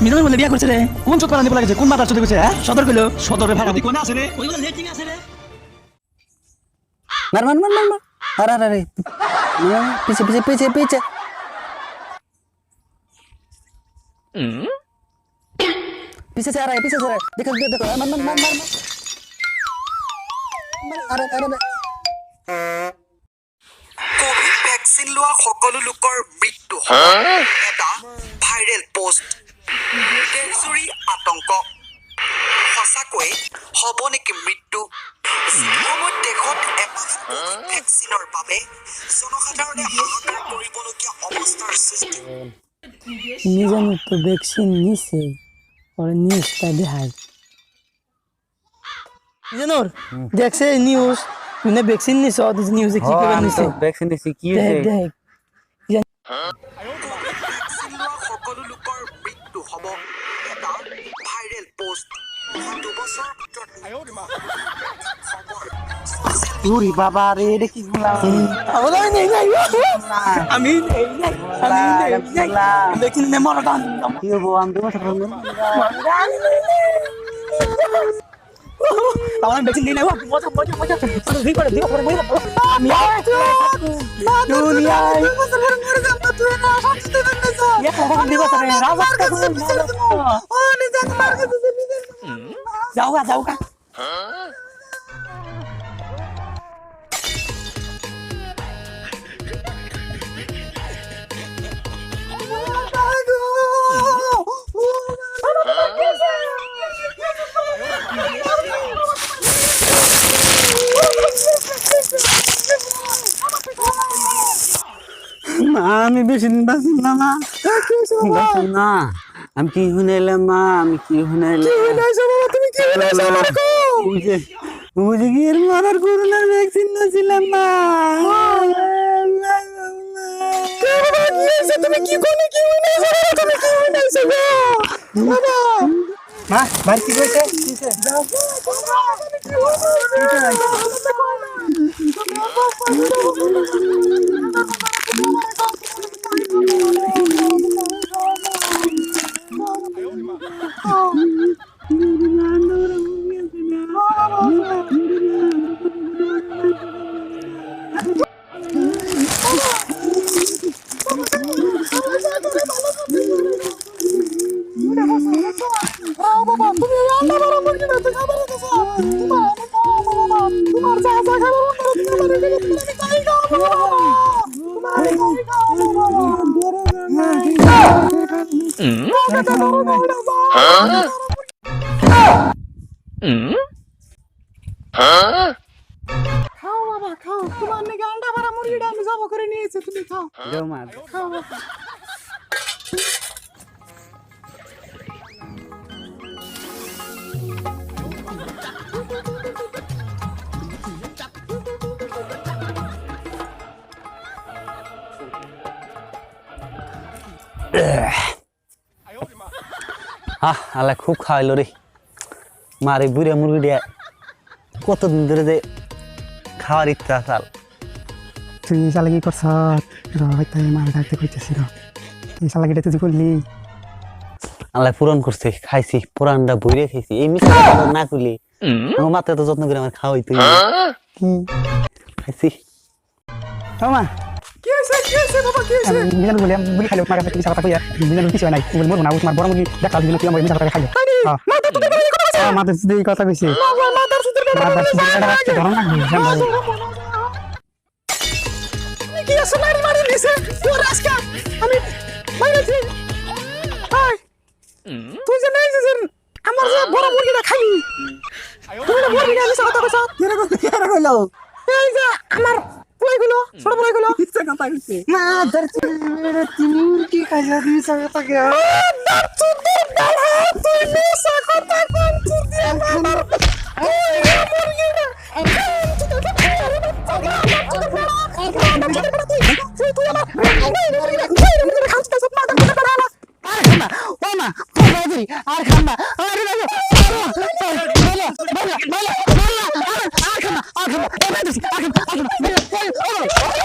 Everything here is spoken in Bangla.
মিজানুর বলে বিয়া করছে রে কোন চোখ পালানি লাগছে কোন মাদার চোখে গেছে সদর কইলো সদরে ভাড়া কোন আছে রে ওইগুলো লেটিং আছে রে মার মার মার মার আরে আরে আরে पीछे पीछे पीछे पीछे पीछे से आ रहा है देखो देखो देखो मार मार मार मार अरे अरे কোভিড ভ্যাকচিন লোৱা সকলো লোকৰ মৃত্যু এটা ভাইৰেল পোষ্ট দেশজুৰি আতংক সঁচাকৈ হ'ব নেকি মৃত্যু সময়ত দেশত কোভিড ভ্যাকচিনৰ বাবে জনসাধাৰণে হাহাকাৰ কৰিবলগীয়া অৱস্থাৰ সৃষ্টি মিজানু তো ভ্যাকসিন নিছে और নিউজটা দেখাই মিজানুর দেখছে নিউজ তুই ভ্যাকসিন নিছ নিউজে কি করে নিছে ভ্যাকসিন নিছে কি হইছে ভ্যাকচিন লোৱা সকলো লোকৰ মৃত্যু হ'ব এটা ভাইৰেল পোষ্ট 2 বছৰ ভিতৰত ওরে বাবা রে এটা কি গুলাম ওলাই নেই নাই আমি নেই নাই ভ্যাকসিন নে মরা দান কি হবো আমি তো কথা বলবো তাহলে ভ্যাকসিন নেই নাই মজা মজা মজা তুই করে দিও করে মরে আমি দুনিয়ায় মরে যাব তুই না সত্যি না ইয়া কখন দিব তারে রাজা কা ও নিজান মার গেছে যাওগা যাওগা আমি বেশি দিন বাঁচব না মা বাঁচব না আমি কি শুনাইলাম মা আমি কি শুনাইলাম তুমি কি বুঝে কি এর মারার করোনার ভ্যাকসিন নিয়েছিলাম মা তুমি কি কোনে কি তুমি কি হইছে গো বাবা মা বাড়ি কি কইছে খাও বাবা খাও তোমার নাকি আন্ডা ভরা মুরগিটা আমি জব করে নিয়েছি তুমি খাও যাও মা খাও আল্লাহ খুব খাওয়াইলো রে মারে বুড়ে মুরগি দিয়ে কতদিন ধরে যে খাওয়ার ইচ্ছা চাল তুই শালা কি করছ তাই মার গাইতে কইতেছি তুই শালা কিটা তুই করলি আল্লাহ পূরণ করছে খাইছি পুরানটা বইরে খাইছি এই মিষ্টি না করলি আমার মাত্র এত যত্ন করে আমার খাওয়াই তুই কি খাইছি মামা কি হইছে বাবা কি হইছে মিজান বলে মুরগি খাইলো মার কাছে কথা কইয়া মিজান কিছু নাই বল মরবো না তোমার বড় মুরগি দেখাল দিন তুই আমার মিজান কথা খাইলো হ্যাঁ মাদার সুদের কথা কইছে মাদার সুদের কথা ধরো না কি আছে মারি দিছে তোর আজকে আমি মাইরেছি হাই তুই যে নাই যে আমার যে বড় মুরগিটা খাইলি তুই না মুরগিটা আমি কথা কইছ কেরা কইলো এই যে আমার পুরাইগুলো ছোট পুরাইগুলো কিছে কথা কইছে মাদার সুদের মুরগি খাইয়া দিছ কথা কে মাদার সুদের দাঁড়া তুই মিছা কথা কইছিস আমার ওই মুরগিটা আর রে